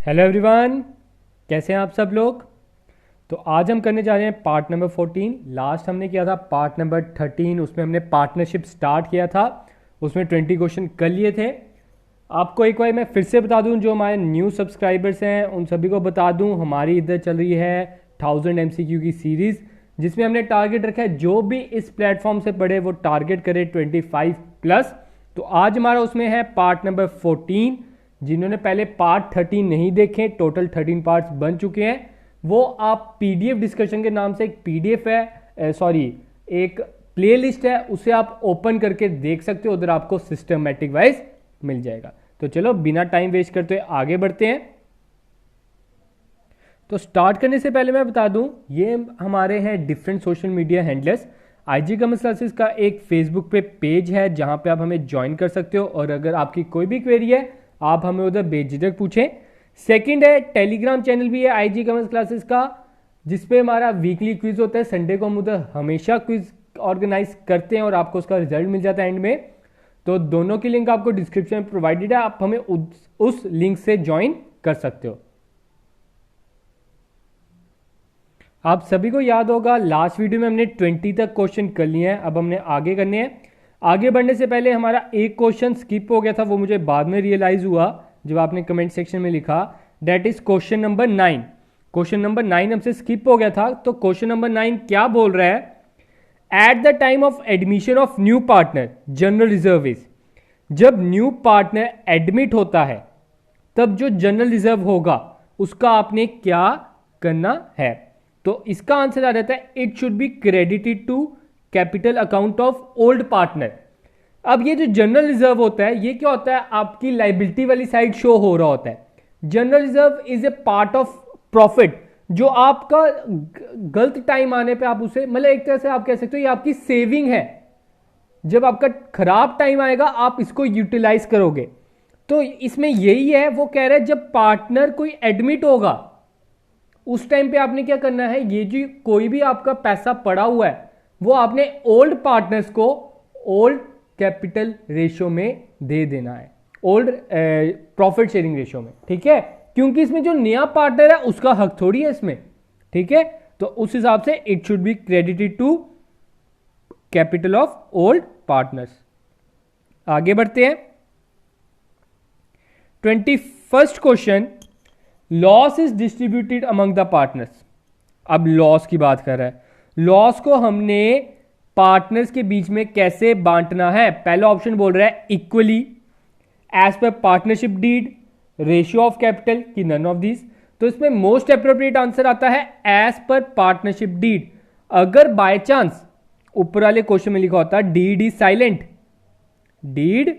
Hello everyone, कैसे हैं आप सब लोग। तो आज हम करने जा रहे हैं पार्ट नंबर 14। लास्ट हमने किया था पार्ट नंबर 13, उसमें हमने पार्टनरशिप स्टार्ट किया था, उसमें 20 क्वेश्चन कर लिए थे। आपको एक बार मैं फिर से बता दूं, जो हमारे न्यू सब्सक्राइबर्स हैं उन सभी को बता दूं, हमारी इधर चल रही है 1000 MCQ की सीरीज़, जिसमें हमने टारगेट रखा है जो भी इस प्लेटफॉर्म से पढ़े वो टारगेट करे 25+। तो आज हमारा उसमें है पार्ट नंबर 14। जिन्होंने पहले पार्ट 13 नहीं देखे, टोटल 13 पार्ट्स बन चुके हैं, वो आप पीडीएफ डिस्कशन के नाम से एक पीडीएफ है, एक प्लेलिस्ट है, उसे आप ओपन करके देख सकते हो, उधर आपको सिस्टमैटिक वाइज मिल जाएगा। तो चलो बिना टाइम वेस्ट करते हुए आगे बढ़ते हैं। तो स्टार्ट करने से पहले मैं बता दूं, ये हमारे हैं different social media handlers. IG commerce classes का एक फेसबुक पे पेज है जहां पे आप हमें ज्वाइन कर सकते हो, और अगर आपकी कोई भी क्वेरी है आप हमें उधर बेझिझक पूछें। सेकंड है टेलीग्राम चैनल भी है आईजी कॉमर्स क्लासेस का, जिसपे हमारा वीकली क्विज होता है। संडे को हम उधर हमेशा क्विज ऑर्गेनाइज करते हैं और आपको उसका रिजल्ट मिल जाता है एंड में। तो दोनों की लिंक आपको डिस्क्रिप्शन में प्रोवाइडेड है, आप हमें उस लिंक से ज्वाइन कर सकते हो। आप सभी को याद होगा लास्ट वीडियो में हमने 20 तक क्वेश्चन कर लिए हैं, अब हमने आगे करने हैं। आगे बढ़ने से पहले हमारा एक क्वेश्चन स्किप हो गया था, वो मुझे बाद में रियलाइज हुआ जब आपने कमेंट सेक्शन में लिखा, that is question number 9। Question number 9 हमसे स्किप हो गया था। तो क्वेश्चन नंबर 9 क्या बोल रहा है, eight the time of admission of new partner general reserve is, जब न्यू पार्टनर एडमिट होता है तब जो जनरल रिजर्व होगा उसका आपने क्या करना है। तो इसका आंसर आ जाता है it should be credited to capital account of old partner. अब ये जो जनरल रिजर्व होता है ये क्या होता है, आपकी लाइबिलिटी वाली साइड शो हो रहा होता है। General reserve is a part of profit, जो आपका गलत टाइम आने पे आप उसे, मतलब एक तरह से आप कह सकते हो ये आपकी सेविंग है। जब आपका खराब टाइम आएगा आप इसको यूटिलाइज करोगे। तो इसमें यही है, वो कह रहे हैं जब पार्टनर कोई एडमिट होगा उस टाइम पे आपने क्या करना है, ये जो कोई भी आपका पैसा पड़ा हुआ है वो आपने ओल्ड पार्टनर्स को ओल्ड कैपिटल रेशियो में दे देना है, ओल्ड प्रॉफिट शेयरिंग रेशियो में, ठीक है। क्योंकि इसमें जो नया पार्टनर है उसका हक थोड़ी है इसमें, ठीक है। तो उस हिसाब से it should be credited to capital of old partners. आगे बढ़ते हैं। 21st question, loss is distributed among the partners. अब लॉस की बात कर रहा है, लॉस को हमने पार्टनर्स के बीच में कैसे बांटना है। पहला ऑप्शन बोल रहा है equally, as per partnership deed, ratio of capital, की नन ऑफ दिस। तो इसमें मोस्ट अप्रोप्रिएट आंसर आता है एज पर पार्टनरशिप डीड। अगर बाय चांस ऊपर वाले क्वेश्चन में लिखा होता deed is silent, deed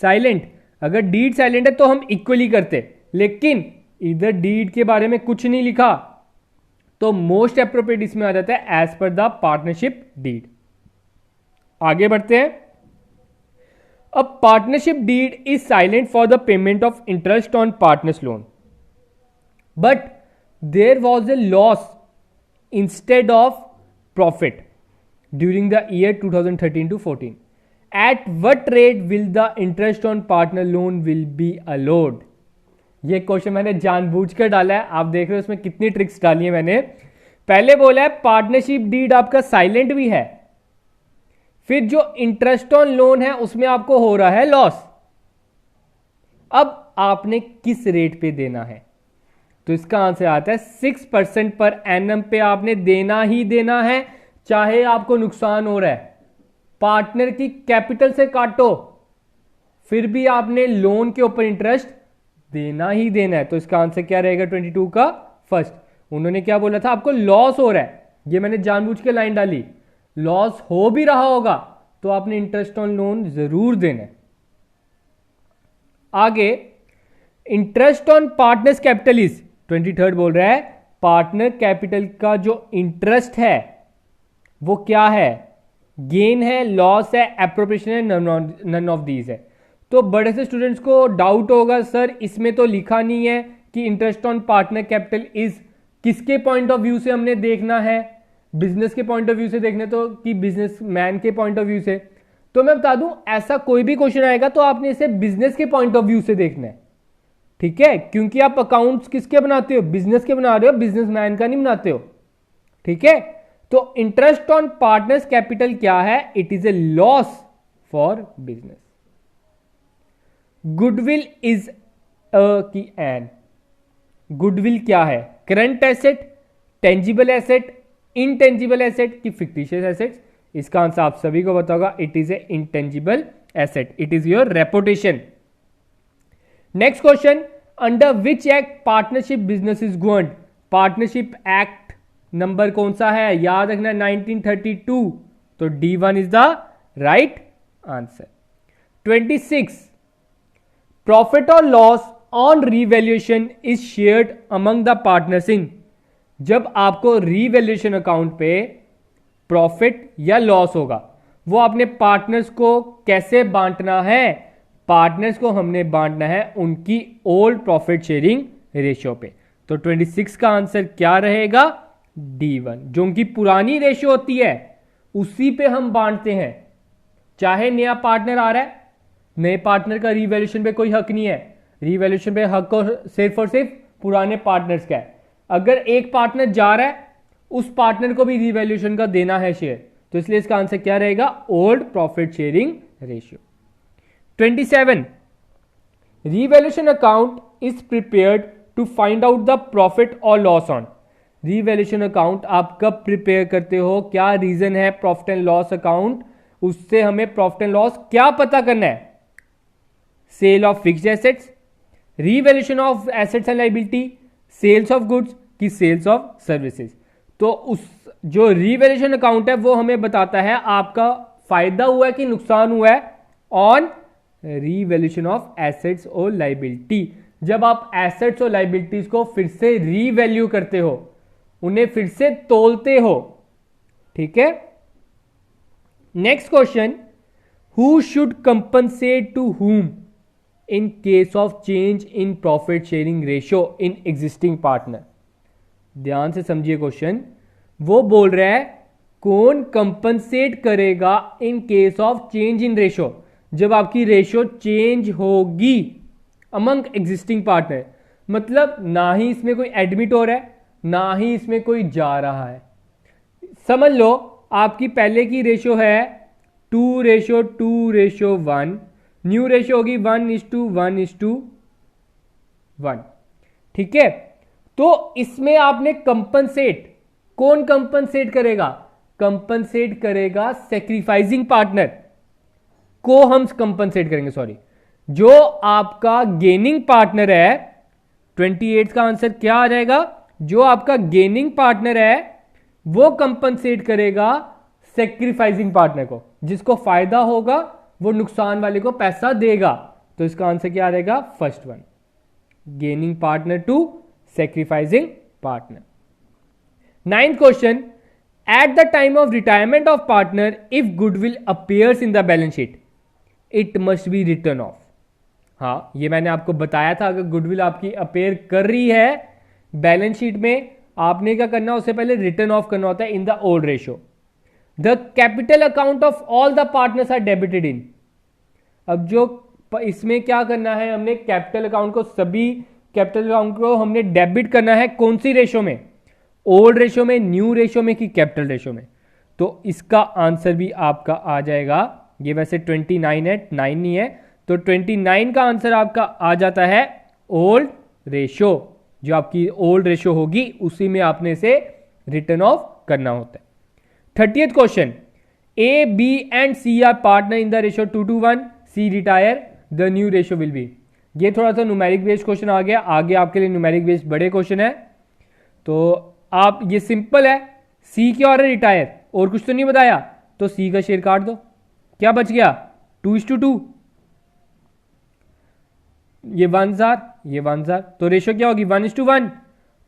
silent, अगर डीड साइलेंट है तो हम इक्वली करते, लेकिन इधर डीड के बारे में कुछ नहीं लिखा, तो मोस्ट अप्रोप्रिएट इसमें आ जाता है एज पर द पार्टनरशिप डीड। आगे बढ़ते हैं। अब partnership deed is silent for the payment of interest on partners loan, but there was a loss instead of profit during the year 2013 to 14. At what rate will the interest on partner loan will be allowed? ये question मैंने जानबूझकर डाला है, आप देख रहे हो इसमें कितनी ट्रिक्स डाली है मैंने। पहले बोला है पार्टनरशिप डीड आपका साइलेंट भी है, फिर जो इंटरेस्ट ऑन लोन है उसमें आपको हो रहा है लॉस। अब आपने किस रेट पे देना है, तो इसका आंसर आता है 6% पर एनम पे आपने देना ही देना है, चाहे आपको नुकसान हो रहा है। पार्टनर की कैपिटल से काटो फिर भी आपने लोन के ऊपर इंटरेस्ट देना ही देना है। तो इसका आंसर क्या रहेगा 22 का फर्स्ट। उन्होंने क्या बोला था, आपको लॉस हो रहा है, ये मैंने जानबूझ के लाइन डाली, लॉस हो भी रहा होगा तो आपने इंटरेस्ट ऑन लोन जरूर देना है। आगे, interest on partners capital is, 23rd बोल रहा है पार्टनर कैपिटल का जो इंटरेस्ट है वो क्या है, गेन है, लॉस है, एप्रोप्रिएशन है, नन ऑफ दीज है। तो बड़े से स्टूडेंट्स को डाउट होगा, सर इसमें तो लिखा नहीं है कि interest on partner capital is किसके पॉइंट ऑफ व्यू से हमने देखना है, बिजनेस के पॉइंट ऑफ व्यू से देखने तो कि बिजनेस मैन के पॉइंट ऑफ व्यू से। तो मैं बता दूं, ऐसा कोई भी क्वेश्चन आएगा तो आपने इसे बिजनेस के पॉइंट ऑफ व्यू से देखना है। ठीक है, क्योंकि आप अकाउंट्स किसके बनाते हो, बिजनेस के बना रहे हो, बिजनेसमैन का नहीं बनाते हो। ठीक है, तो इंटरेस्ट ऑन पार्टनर्स कैपिटल क्या है, it is a loss for business. Goodwill is की एन, गुडविल क्या है, current asset, tangible asset, intangible asset की फिक्टिशियस एसेट्स। इसका आंसर आप सभी को पता होगा, it is a intangible asset, it is your reputation. Next question, under which act partnership business is governed. Partnership act number कौन सा है, याद रखना 1932, तो D1 is the right answer. 26, profit और loss on revaluation is shared among the partners इन। जब आपको revaluation account पे प्रॉफिट या लॉस होगा, वो अपने पार्टनर्स को कैसे बांटना है, पार्टनर्स को हमने बांटना है उनकी ओल्ड प्रॉफिट शेयरिंग रेशियो पे। तो 26 का आंसर क्या रहेगा, D1, जो उनकी पुरानी रेशियो होती है उसी पे हम बांटते हैं। चाहे नया पार्टनर आ रहा है, नए पार्टनर का रीवैल्यूएशन पे कोई हक नहीं है, रीवैल्यूएशन पे हक और सिर्फ पुराने पार्टनर्स का है। अगर एक पार्टनर जा रहा है, उस पार्टनर को भी रीवैल्यूएशन का देना है शेयर, तो इसलिए इसका आंसर क्या रहेगा, old profit sharing ratio. 27, revaluation account is prepared to find out the profit और लॉस ऑन। रीवैल्यूएशन अकाउंट आप कब प्रिपेयर करते हो, क्या रीजन है, प्रॉफिट एंड लॉस अकाउंट, उससे हमें प्रॉफिट एंड लॉस क्या पता करना है, sale of fixed assets, revaluation of assets and liability, sales of goods की सेल्स ऑफ सर्विसेज। तो उस जो रीवैल्यूएशन अकाउंट है वो हमें बताता है आपका फायदा हुआ है कि नुकसान हुआ है ऑन रीवैल्यूएशन ऑफ एसेट्स और लायबिलिटी। जब आप एसेट्स और लायबिलिटीज को फिर से रीवैल्यू करते हो, उन्हें फिर से तोलते हो। ठीक है, next question, who should compensate to whom in case of change in profit sharing ratio in existing partner. ध्यान से समझिए क्वेश्चन, वो बोल रहा है कौन कंपनसेट करेगा इन case of change in ratio, जब आपकी रेशियो चेंज होगी अमंग एग्जिस्टिंग पार्टनर। मतलब ना ही इसमें कोई एडमिट हो रहा है, ना ही इसमें कोई जा रहा है। समझ लो आपकी पहले की रेशियो है 2:2:1, न्यू रेशियो होगी 1:1:1। ठीक है, तो इसमें आपने कंपनसेट, कौन कंपनसेट करेगा, कंपनसेट करेगा सैक्रिफाइसिंग पार्टनर को हम कंपनसेट करेंगे, सॉरी, जो आपका गेनिंग पार्टनर है। 28 का आंसर क्या आ जाएगा, जो आपका गेनिंग पार्टनर है वो कंपनसेट करेगा सैक्रिफाइसिंग पार्टनर को, जिसको फायदा होगा वो नुकसान वाले को पैसा देगा। तो इसका आंसर क्या आ रहेगा, first one, gaining partner to sacrificing partner. 9th question, at the time of retirement of partner if goodwill appears in the balance sheet it must be written off. हाँ, ये मैंने आपको बताया था, अगर गुडविल आपकी अपेयर कर रही है बैलेंस शीट में, आपने क्या करना, उससे पहले रिटर्न ऑफ करना होता है in the old ratio. The capital account of all the partners are debited in. अब जो इसमें क्या करना है, हमने कैपिटल अकाउंट को, सभी कैपिटल अकाउंट को हमने डेबिट करना है कौन सी रेशियो में, ओल्ड रेशियो में, न्यू रेशियो में कि कैपिटल रेशियो में। तो इसका आंसर भी आपका आ जाएगा, ये वैसे 29 है, 9 नहीं है, तो 29 का आंसर आपका आ जाता है ओल्ड रेशियो। जो आपकी ओल्ड रेशियो होगी उसी में आपने इसे रिटर्न ऑफ करना होता है। 30th question, A B and C are partner in the ratio 2:1, C retire, the new ratio will be. ये थोड़ा सा न्यूमेरिक बेस्ड क्वेश्चन आ गया, आगे आपके लिए न्यूमेरिक बेस्ड बड़े क्वेश्चन है। तो आप, ये सिंपल है, सी क्या और रिटायर, और कुछ तो नहीं बताया, तो सी का शेयर काट दो, क्या बच गया, 2:2, ये 1 ये 1 तो रेशियो क्या होगी 1:1।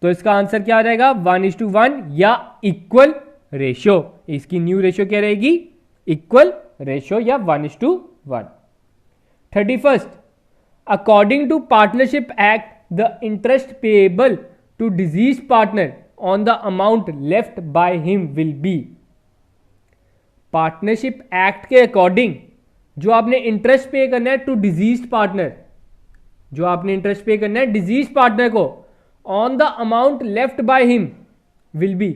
तो इसका आंसर क्या आ जाएगा 1:1 या इक्वल रेशियो। इसकी न्यू रेशियो क्या रहेगी, इक्वल रेशियो या 1:1। 31st, according to partnership act the interest payable to deceased partner on the amount left by him will be. Partnership act के अकॉर्डिंग जो आपने इंटरेस्ट पे करना है टू डिजीज पार्टनर, जो आपने इंटरेस्ट पे करना है डिजीज पार्टनर को on the amount left by him will B.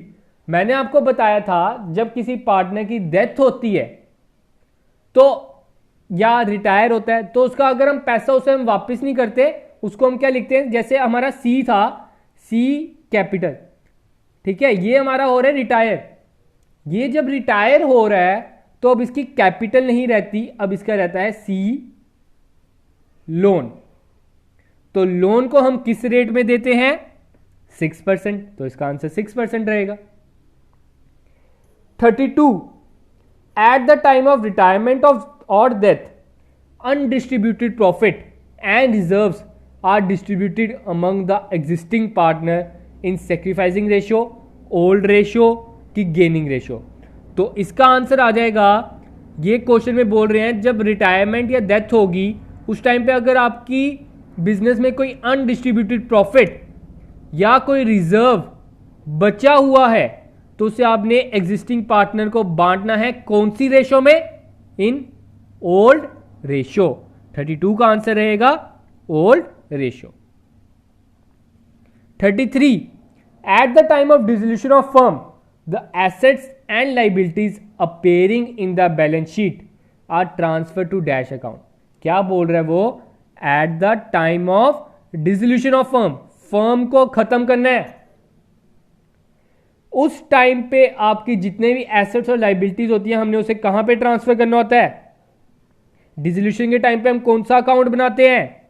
मैंने आपको बताया था जब किसी पार्टनर की डेथ होती है तो या रिटायर होता है तो उसका अगर हम पैसा उसे हम वापस नहीं करते, उसको हम क्या लिखते हैं, जैसे हमारा सी था, सी कैपिटल, ठीक है, ये हमारा हो रहा है रिटायर। ये जब रिटायर हो रहा है तो अब इसकी कैपिटल नहीं रहती, अब इसका रहता है सी लोन। तो लोन को हम किस रेट में देते हैं, 6%, तो इसका आंसर 6% रहेगा। 32, at the time of retirement of और death undistributed profit and reserves are distributed among the existing partner in sacrificing ratio, old ratio की गेनिंग रेशियो। तो इसका आंसर आ जाएगा, ये क्वेश्चन में बोल रहे हैं जब रिटायरमेंट या डेथ होगी उस टाइम पे अगर आपकी बिजनेस में कोई अनडिस्ट्रीब्यूटेड प्रॉफिट या कोई रिजर्व बचा हुआ है तो उसे आपने एग्जिस्टिंग पार्टनर को बांटना है कौन सी रेशो में, इन ओल्ड रेशियो। 32 का आंसर रहेगा old ratio. 33, at the time of dissolution of firm the assets and liabilities appearing in the balance sheet are transfer to dash account. क्या बोल रहा है वो, at the time of dissolution of firm, firm को खत्म करना है, उस टाइम पे आपकी जितने भी एसेट्स और लाइबिलिटीज होती है हमने उसे कहां पे ट्रांसफर करना होता है, डिसोल्यूशन के टाइम पे हम कौन सा अकाउंट बनाते हैं,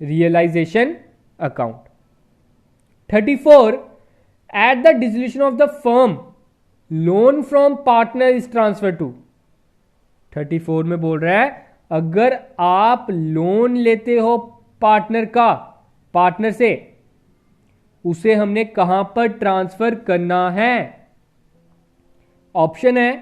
realisation account. 34, at the dissolution of the firm loan from partner is transfer to. 34 में बोल रहा है अगर आप लोन लेते हो पार्टनर से, उसे हमने कहां पर ट्रांसफर करना है। ऑप्शन है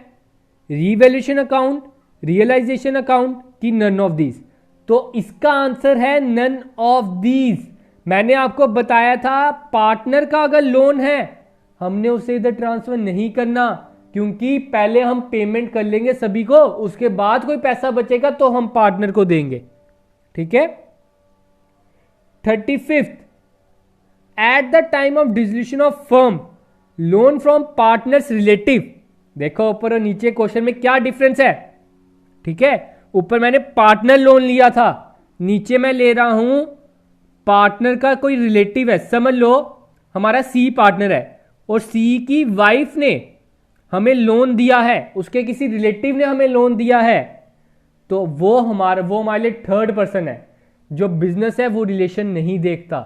रीवैल्यूएशन अकाउंट, रियलाइजेशन अकाउंट की नन ऑफ दीज। तो इसका आंसर है नन ऑफ दीज। मैंने आपको बताया था पार्टनर का अगर लोन है हमने उसे इधर ट्रांसफर नहीं करना, क्योंकि पहले हम पेमेंट कर लेंगे सभी को, उसके बाद कोई पैसा बचेगा तो हम पार्टनर को देंगे, ठीक है। 35, eight the time of dissolution of firm loan from partners relative. देखो ऊपर और नीचे क्वेश्चन में क्या डिफरेंस है, ठीक है। ऊपर मैंने पार्टनर लोन लिया था, नीचे मैं ले रहा हूं पार्टनर का कोई रिलेटिव है। समझ लो हमारा सी पार्टनर है और सी की वाइफ ने हमें लोन दिया है, उसके किसी रिलेटिव ने हमें लोन दिया है, तो वो हमारे लिए थर्ड पर्सन है। जो बिजनेस है वो रिलेशन नहीं देखता,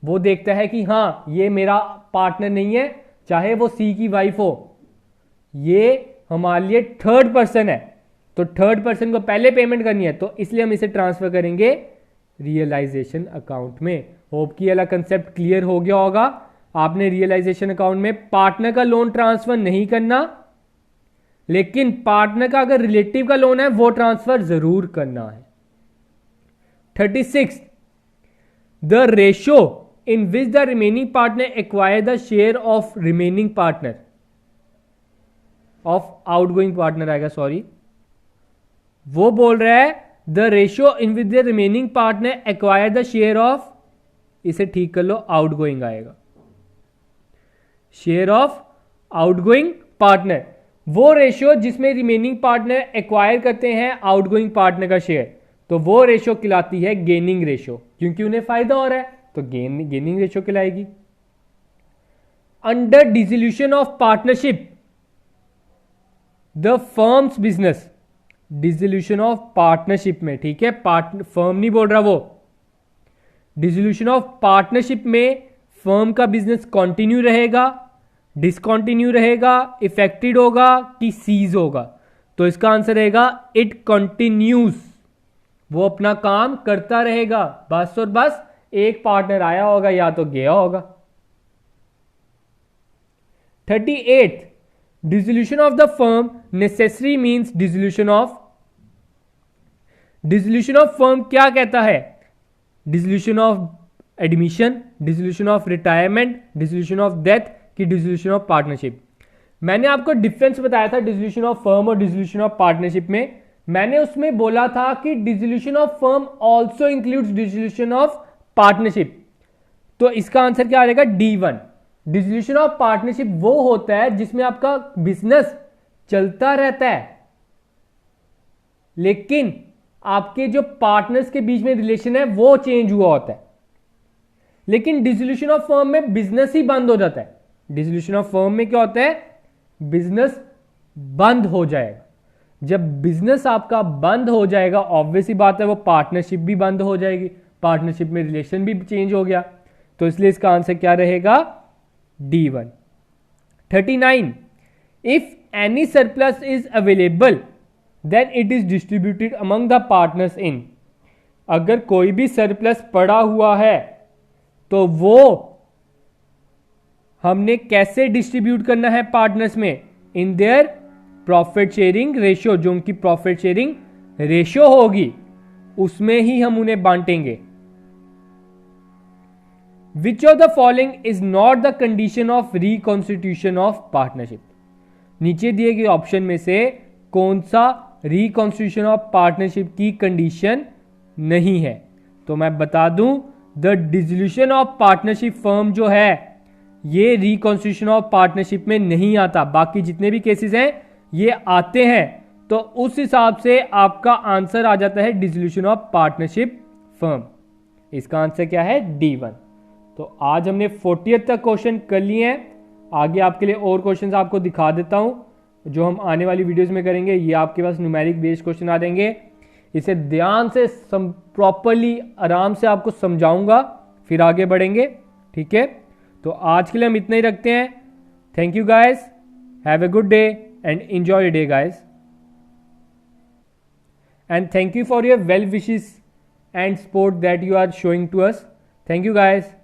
वो देखता है कि हाँ ये मेरा पार्टनर नहीं है, चाहे वो सी की वाइफ हो, ये हमारे लिए थर्ड पर्सन है। तो थर्ड पर्सन को पहले पेमेंट करनी है, तो इसलिए हम इसे ट्रांसफर करेंगे रियलाइजेशन अकाउंट में। होप कि वाला कंसेप्ट क्लियर हो गया होगा। आपने रियलाइजेशन अकाउंट में पार्टनर का लोन ट्रांसफर नहीं करना, लेकिन पार्टनर का अगर रिलेटिव का लोन है वो ट्रांसफर जरूर करना है। 36, the ratio in which the remaining partner acquire the share of remaining partner of outgoing partner आएगा, सॉरी, वो बोल रहा है the ratio in which the remaining partner acquire the share of, इसे ठीक कर लो, आउटगोइंग आएगा, शेयर ऑफ आउटगोइंग पार्टनर, वो रेशियो जिसमें रिमेनिंग पार्टनर एक्वायर करते हैं आउटगोइंग पार्टनर का शेयर, तो वो रेशियो कहलाती है गेनिंग रेशियो, क्योंकि उन्हें फायदा हो रहा है तो गेनिंग रेशियो कहलाएगी। Under dissolution of partnership the firms business, dissolution of partnership में, ठीक है, फर्म नहीं बोल रहा वो, डिसोल्यूशन ऑफ पार्टनरशिप में फर्म का बिजनेस कंटिन्यू रहेगा, डिसकंटिन्यू रहेगा, इफेक्टेड होगा कि सीज होगा। तो इसका आंसर रहेगा इट कंटिन्यूज, वो अपना काम करता रहेगा, बस और बस एक पार्टनर आया होगा या तो गया होगा। 38, dissolution of the firm necessary means dissolution of, dissolution of firm क्या कहता है, dissolution of admission, dissolution of retirement, dissolution of death की डिसोल्यूशन ऑफ पार्टनरशिप। मैंने आपको डिफरेंस बताया था डिसोल्यूशन ऑफ फर्म और डिसोल्यूशन ऑफ पार्टनरशिप में, मैंने उसमें बोला था कि dissolution of firm also includes dissolution of partnership, तो इसका आंसर क्या आ जाएगा? D1। डिसोल्यूशन ऑफ पार्टनरशिप वो होता है जिसमें आपका बिजनेस चलता रहता है, लेकिन आपके जो पार्टनर्स के बीच में रिलेशन है वो चेंज हुआ होता है। लेकिन डिसोल्यूशन ऑफ फर्म में बिजनेस ही बंद हो जाता है। डिसोल्यूशन ऑफ फर्म में क्या होता है? बिजनेस बंद हो जाएगा। जब बिजनेस आपका बंद हो जाएगा, ऑब्वियस ही बात है वो पार्टनरशिप भी बंद हो जाएगी, पार्टनरशिप में रिलेशन भी चेंज हो गया, तो इसलिए इसका आंसर क्या रहेगा? D1। 39, if any surplus is available then it is distributed among the partners in. अगर कोई भी सरप्लस पड़ा हुआ है तो वो हमने कैसे डिस्ट्रीब्यूट करना है पार्टनर्स में? In their profit sharing ratio, जो उनकी प्रॉफिट शेयरिंग रेशियो होगी उसमें ही हम उन्हें बांटेंगे। Which of the following is not the condition of reconstitution of partnership? नीचे दिए गए ऑप्शन में से कौन सा रिकॉन्स्टिट्यूशन ऑफ पार्टनरशिप की कंडीशन नहीं है? तो मैं बता दूं, the dissolution of partnership firm जो है ये रिकॉन्स्टिट्यूशन ऑफ पार्टनरशिप में नहीं आता। बाकी जितने भी केसेस हैं ये आते हैं, तो उस हिसाब से आपका आंसर आ जाता है डिसोल्यूशन ऑफ पार्टनरशिप फर्म। इसका आंसर क्या है? D1। तो आज हमने 40th तक क्वेश्चन कर लिए हैं। आगे आपके लिए और क्वेश्चंस आपको दिखा देता हूं जो हम आने वाली वीडियोस में करेंगे। ये आपके पास न्यूमेरिक बेस्ड क्वेश्चन आ जाएंगे, इसे ध्यान से प्रॉपरली आराम से आपको समझाऊंगा, फिर आगे बढ़ेंगे। ठीक है, तो आज के लिए हम इतना ही रखते हैं। Thank you guys, have a good day and enjoy your day guys, and thank you for your well wishes and support that you are showing to us. Thank you guys.